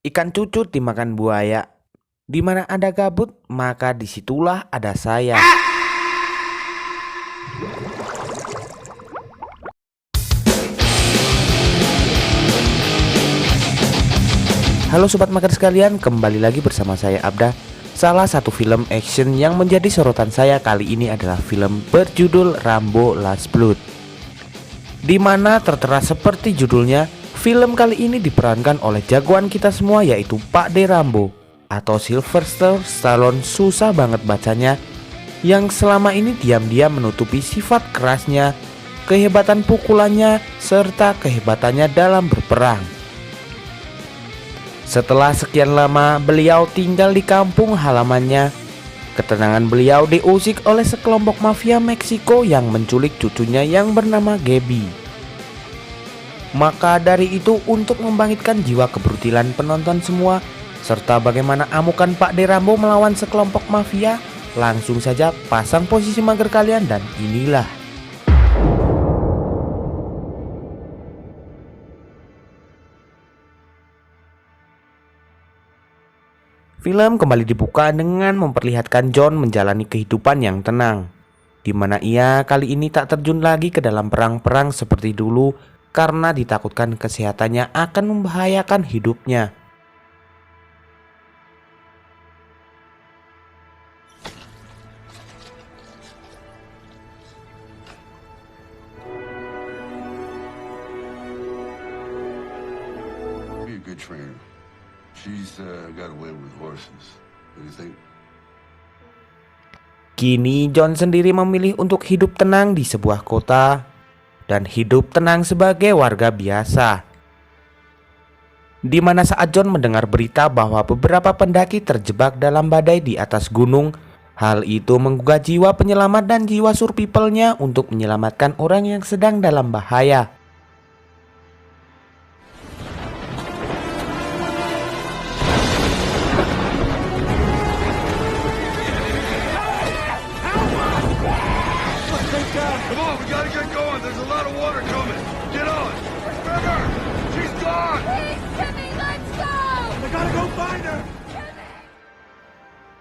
Ikan cucut dimakan buaya. Di mana ada gabut, maka disitulah ada saya. Halo sobat makan sekalian, kembali lagi bersama saya Abda. Salah satu film action yang menjadi sorotan saya kali ini adalah film berjudul Rambo Last Blood. Di mana tertera seperti judulnya, film kali ini diperankan oleh jagoan kita semua, yaitu Pak D. Rambo atau Sylvester Stallone, susah banget bacanya, yang selama ini diam-diam menutupi sifat kerasnya, kehebatan pukulannya, serta kehebatannya dalam berperang. Setelah sekian lama beliau tinggal di kampung halamannya, ketenangan beliau diusik oleh sekelompok mafia Meksiko yang menculik cucunya yang bernama Gabby. Maka dari itu, untuk membangkitkan jiwa kebrutilan penonton semua, serta bagaimana amukan Pak D. Rambo melawan sekelompok mafia, langsung saja pasang posisi mager kalian dan inilah. Film kembali dibuka dengan memperlihatkan John menjalani kehidupan yang tenang, di mana ia kali ini tak terjun lagi ke dalam perang-perang seperti dulu karena ditakutkan kesehatannya akan membahayakan hidupnya. Be a good trainer. She's got away with horses. What do you think? Kini John sendiri memilih untuk hidup tenang di sebuah kota dan hidup tenang sebagai warga biasa. Di mana saat John mendengar berita bahwa beberapa pendaki terjebak dalam badai di atas gunung, hal itu menggugah jiwa penyelamat dan jiwa survivalnya untuk menyelamatkan orang yang sedang dalam bahaya. Come on, we gotta get going. There's a lot of water coming. Get on. Trevor, she's gone. Please, Timmy, let's go! I gotta go find her.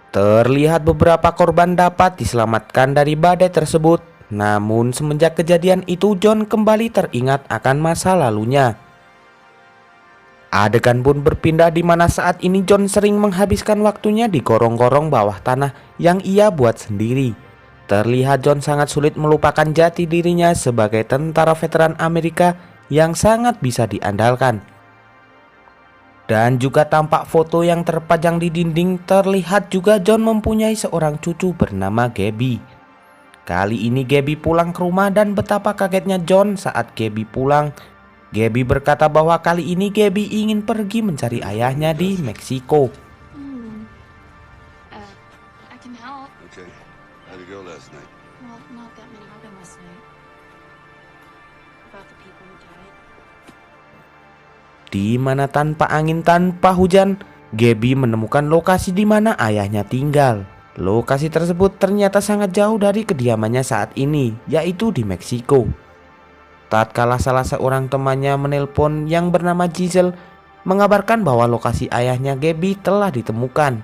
Terlihat beberapa korban dapat diselamatkan dari badai tersebut. Namun semenjak kejadian itu, John kembali teringat akan masa lalunya. Adegan pun berpindah di mana saat ini John sering menghabiskan waktunya di gorong-gorong bawah tanah yang ia buat sendiri. Terlihat John sangat sulit melupakan jati dirinya sebagai tentara veteran Amerika yang sangat bisa diandalkan. Dan juga tampak foto yang terpajang di dinding, terlihat juga John mempunyai seorang cucu bernama Gabby. Kali ini Gabby pulang ke rumah dan betapa kagetnya John saat Gabby pulang. Gabby berkata bahwa kali ini Gabby ingin pergi mencari ayahnya di Meksiko. I can help. Okay. How'd it go last night? Well, not that many happened last night. About the people who died. Di mana tanpa angin tanpa hujan, Gabby menemukan lokasi di mana ayahnya tinggal. Lokasi tersebut ternyata sangat jauh dari kediamannya saat ini, yaitu di Meksiko. Tatkala salah seorang temannya menelpon yang bernama Giselle, mengabarkan bahwa lokasi ayahnya Gabby telah ditemukan.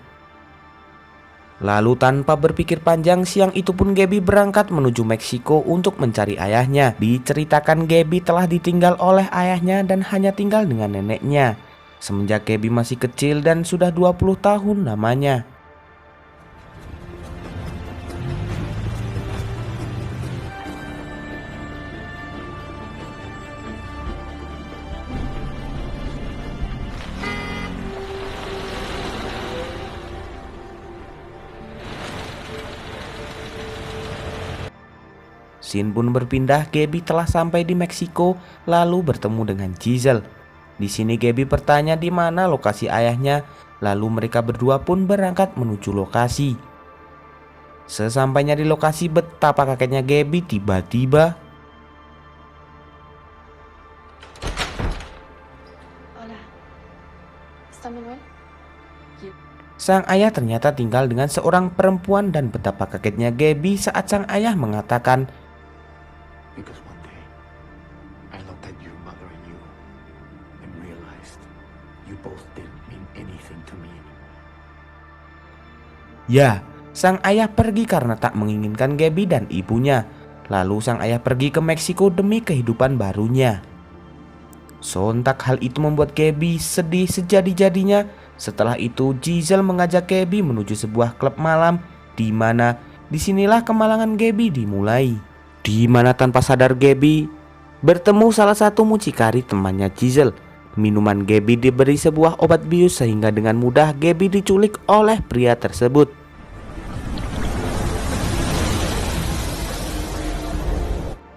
Lalu tanpa berpikir panjang, siang itu pun Gabby berangkat menuju Meksiko untuk mencari ayahnya. Diceritakan Gabby telah ditinggal oleh ayahnya dan hanya tinggal dengan neneknya semenjak Gabby masih kecil dan sudah 20 tahun lamanya. Scene pun berpindah, Gabby telah sampai di Meksiko lalu bertemu dengan Giselle. Di sini Gabby bertanya di mana lokasi ayahnya, lalu mereka berdua pun berangkat menuju lokasi. Sesampainya di lokasi, betapa kagetnya Gabby tiba-tiba Hola. ¿Están bien? sang ayah ternyata tinggal dengan seorang perempuan, dan betapa kagetnya Gabby saat sang ayah mengatakan, Because one day, I looked at your mother and you, and realized you both didn't mean anything to me anymore. Ya, sang ayah pergi karena tak menginginkan Gabby dan ibunya. Lalu sang ayah pergi ke Meksiko demi kehidupan barunya. Sontak hal itu membuat Gabby sedih sejadi-jadinya. Setelah itu Giselle mengajak Gabby menuju sebuah klub malam, di mana disinilah kemalangan Gabby dimulai. Di mana tanpa sadar Gabby bertemu salah satu mucikari temannya Giselle. Minuman Gabby diberi sebuah obat bius sehingga dengan mudah Gabby diculik oleh pria tersebut.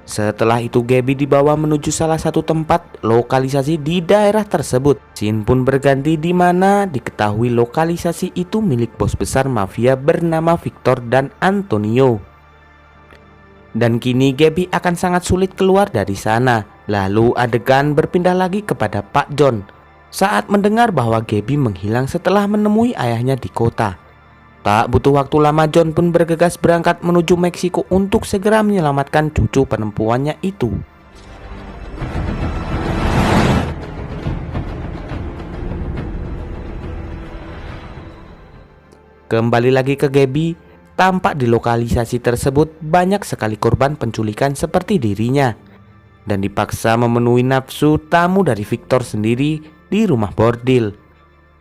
Setelah itu Gabby dibawa menuju salah satu tempat lokalisasi di daerah tersebut. Scene pun berganti di mana diketahui lokalisasi itu milik bos besar mafia bernama Victor dan Antonio. Dan kini Gabby akan sangat sulit keluar dari sana. Lalu adegan berpindah lagi kepada Pak John saat mendengar bahwa Gabby menghilang setelah menemui ayahnya di kota. Tak butuh waktu lama John pun bergegas berangkat menuju Meksiko untuk segera menyelamatkan cucu perempuannya itu. Kembali lagi ke Gabby, tampak di lokalisasi tersebut banyak sekali korban penculikan seperti dirinya dan dipaksa memenuhi nafsu tamu dari Victor sendiri di rumah bordil,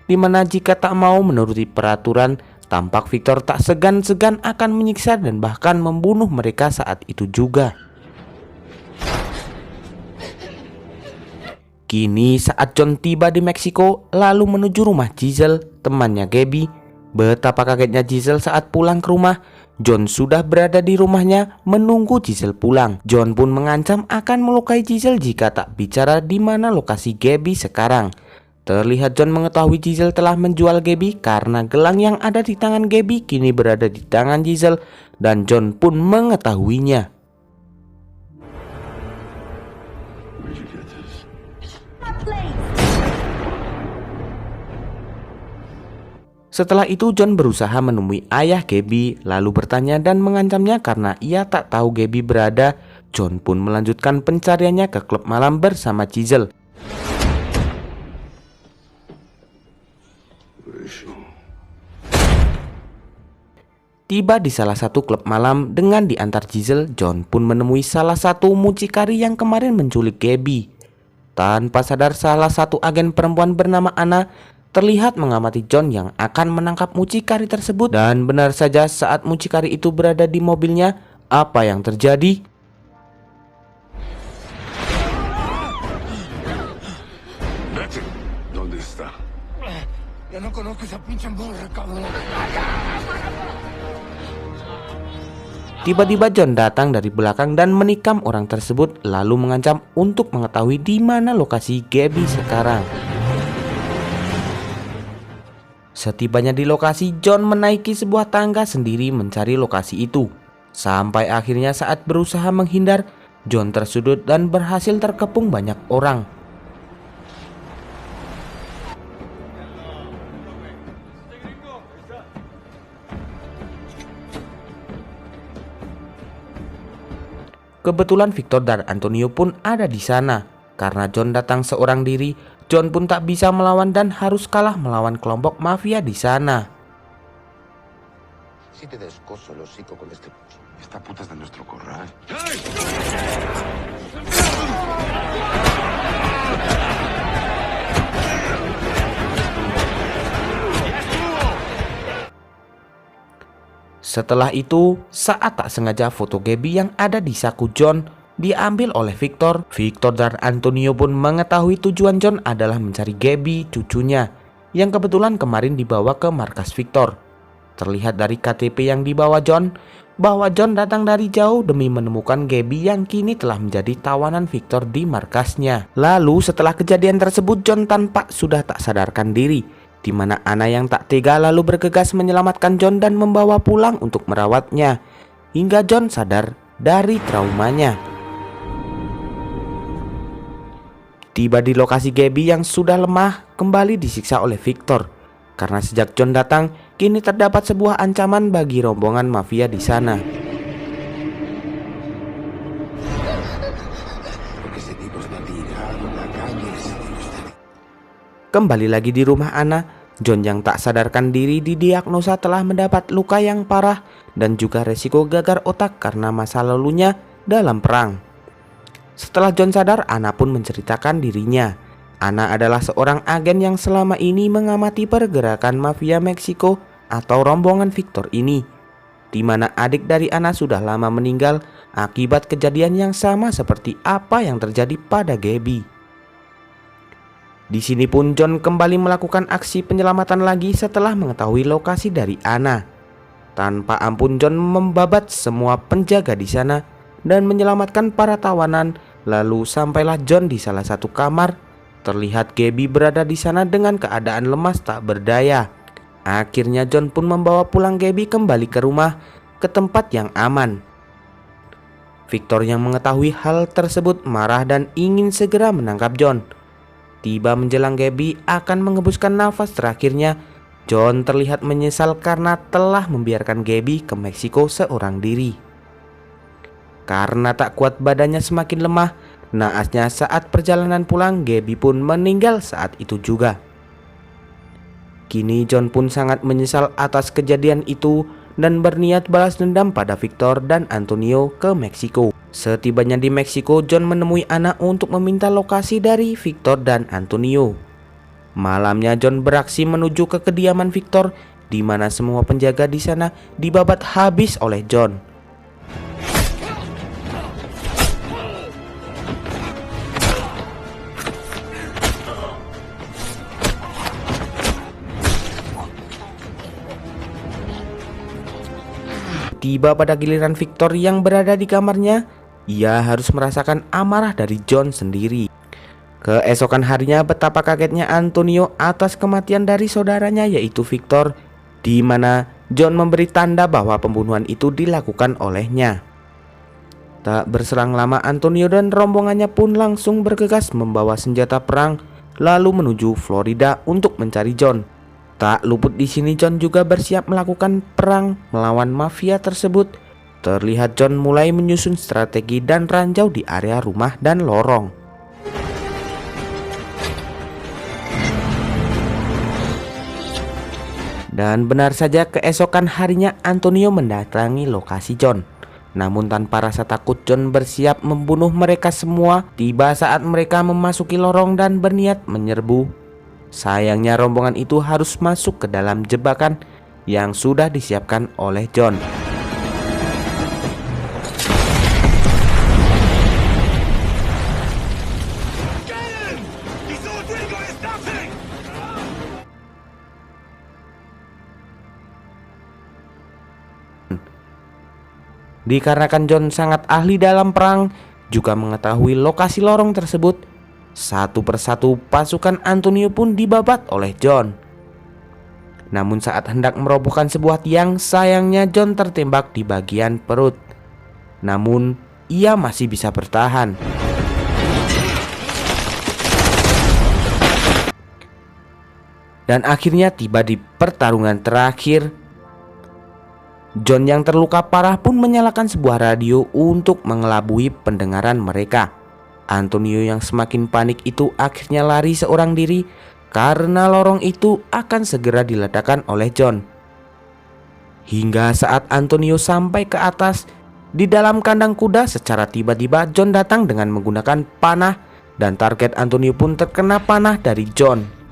dimana jika tak mau menuruti peraturan, tampak Victor tak segan-segan akan menyiksa dan bahkan membunuh mereka saat itu juga. Kini saat John tiba di Meksiko lalu menuju rumah Giselle, temannya Gabby, betapa kagetnya Giselle saat pulang ke rumah. John sudah berada di rumahnya menunggu Giselle pulang. John pun mengancam akan melukai Giselle jika tak bicara di mana lokasi Gabby sekarang. Terlihat John mengetahui Giselle telah menjual Gabby karena gelang yang ada di tangan Gabby kini berada di tangan Giselle dan John pun mengetahuinya. Where'd you get this? Setelah itu John berusaha menemui ayah Gabby lalu bertanya dan mengancamnya karena ia tak tahu Gabby berada. John pun melanjutkan pencariannya ke klub malam bersama Giselle. Tiba di salah satu klub malam dengan diantar Giselle, John pun menemui salah satu mucikari yang kemarin menculik Gabby. Tanpa sadar salah satu agen perempuan bernama Anna terlihat mengamati John yang akan menangkap mucikari tersebut. Dan benar saja saat mucikari itu berada di mobilnya, apa yang terjadi? Vete. ¿Dónde está? Yo no conozco esa pinche morra, cabrón. Tiba-tiba John datang dari belakang dan menikam orang tersebut lalu mengancam untuk mengetahui di mana lokasi Gabby sekarang. Setibanya di lokasi, John menaiki sebuah tangga sendiri mencari lokasi itu. Sampai akhirnya saat berusaha menghindar, John tersudut dan berhasil terkepung banyak orang. Kebetulan Victor dan Antonio pun ada di sana. Karena John datang seorang diri, John pun tak bisa melawan dan harus kalah melawan kelompok mafia di sana. Si te descoso el hocico con este... Esta puta es de nuestro corral. Setelah itu, saat tak sengaja foto Gabby yang ada di saku John diambil oleh Victor. Victor dan Antonio pun mengetahui tujuan John adalah mencari Gabby, cucunya, yang kebetulan kemarin dibawa ke markas Victor. Terlihat dari KTP yang dibawa John, bahwa John datang dari jauh demi menemukan Gabby yang kini telah menjadi tawanan Victor di markasnya. Lalu setelah kejadian tersebut, John tampak sudah tak sadarkan diri, di mana Anna yang tak tega lalu bergegas menyelamatkan John dan membawa pulang untuk merawatnya, hingga John sadar dari traumanya. Tiba di lokasi Gabby yang sudah lemah kembali disiksa oleh Victor, karena sejak John datang kini terdapat sebuah ancaman bagi rombongan mafia di sana. Kembali lagi di rumah Anna, John yang tak sadarkan diri didiagnosa telah mendapat luka yang parah dan juga resiko gagal otak karena masa lalunya dalam perang. Setelah John sadar, Anna pun menceritakan dirinya. Anna adalah seorang agen yang selama ini mengamati pergerakan mafia Meksiko atau rombongan Victor ini, di mana adik dari Anna sudah lama meninggal akibat kejadian yang sama seperti apa yang terjadi pada Gabby. Di sini pun John kembali melakukan aksi penyelamatan lagi setelah mengetahui lokasi dari Anna. Tanpa ampun John membabat semua penjaga di sana dan menyelamatkan para tawanan. Lalu sampailah John di salah satu kamar. Terlihat Gabby berada di sana dengan keadaan lemas tak berdaya. Akhirnya John pun membawa pulang Gabby kembali ke rumah, ke tempat yang aman. Victor yang mengetahui hal tersebut marah dan ingin segera menangkap John. Tiba menjelang Gabby akan mengembuskan nafas terakhirnya, John terlihat menyesal karena telah membiarkan Gabby ke Meksiko seorang diri. Karena tak kuat badannya semakin lemah, naasnya saat perjalanan pulang Gabby pun meninggal saat itu juga. Kini John pun sangat menyesal atas kejadian itu dan berniat balas dendam pada Victor dan Antonio ke Meksiko. Setibanya di Meksiko, John menemui Anna untuk meminta lokasi dari Victor dan Antonio. Malamnya John beraksi menuju ke kediaman Victor, di mana semua penjaga di sana dibabat habis oleh John. Tiba pada giliran Victor yang berada di kamarnya, ia harus merasakan amarah dari John sendiri. Keesokan harinya betapa kagetnya Antonio atas kematian dari saudaranya yaitu Victor, di mana John memberi tanda bahwa pembunuhan itu dilakukan olehnya. Tak berselang lama Antonio dan rombongannya pun langsung bergegas membawa senjata perang lalu menuju Florida untuk mencari John. Tak luput di sini John juga bersiap melakukan perang melawan mafia tersebut. Terlihat John mulai menyusun strategi dan ranjau di area rumah dan lorong. Dan benar saja keesokan harinya Antonio mendatangi lokasi John. Namun tanpa rasa takut John bersiap membunuh mereka semua. Tiba saat mereka memasuki lorong dan berniat menyerbu. Sayangnya rombongan itu harus masuk ke dalam jebakan yang sudah disiapkan oleh John. Dikarenakan John sangat ahli dalam perang, juga mengetahui lokasi lorong tersebut, satu persatu pasukan Antonio pun dibabat oleh John. Namun saat hendak merobohkan sebuah tiang, sayangnya John tertembak di bagian perut. Namun ia masih bisa bertahan. Dan akhirnya tiba di pertarungan terakhir. John yang terluka parah pun menyalakan sebuah radio untuk mengelabui pendengaran mereka. Antonio yang semakin panik itu akhirnya lari seorang diri karena lorong itu akan segera diledakkan oleh John. Hingga saat Antonio sampai ke atas, di dalam kandang kuda secara tiba-tiba John datang dengan menggunakan panah dan target Antonio pun terkena panah dari John.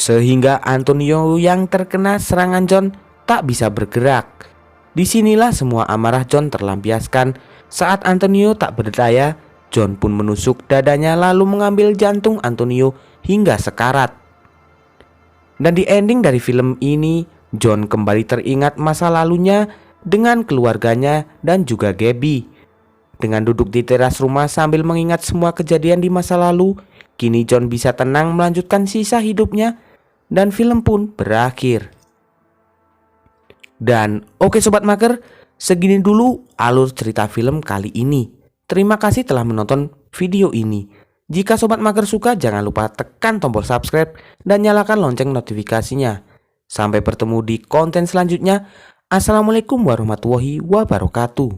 Sehingga Antonio yang terkena serangan John tak bisa bergerak. Disinilah semua amarah John terlampiaskan. Saat Antonio tak berdaya, John pun menusuk dadanya lalu mengambil jantung Antonio hingga sekarat. Dan di ending dari film ini, John kembali teringat masa lalunya dengan keluarganya dan juga Gabby. Dengan duduk di teras rumah sambil mengingat semua kejadian di masa lalu, kini John bisa tenang melanjutkan sisa hidupnya. Dan film pun berakhir. Dan oke Sobat Mager, segini dulu alur cerita film kali ini. Terima kasih telah menonton video ini. Jika Sobat Mager suka, jangan lupa tekan tombol subscribe dan nyalakan lonceng notifikasinya. Sampai bertemu di konten selanjutnya. Assalamualaikum warahmatullahi wabarakatuh.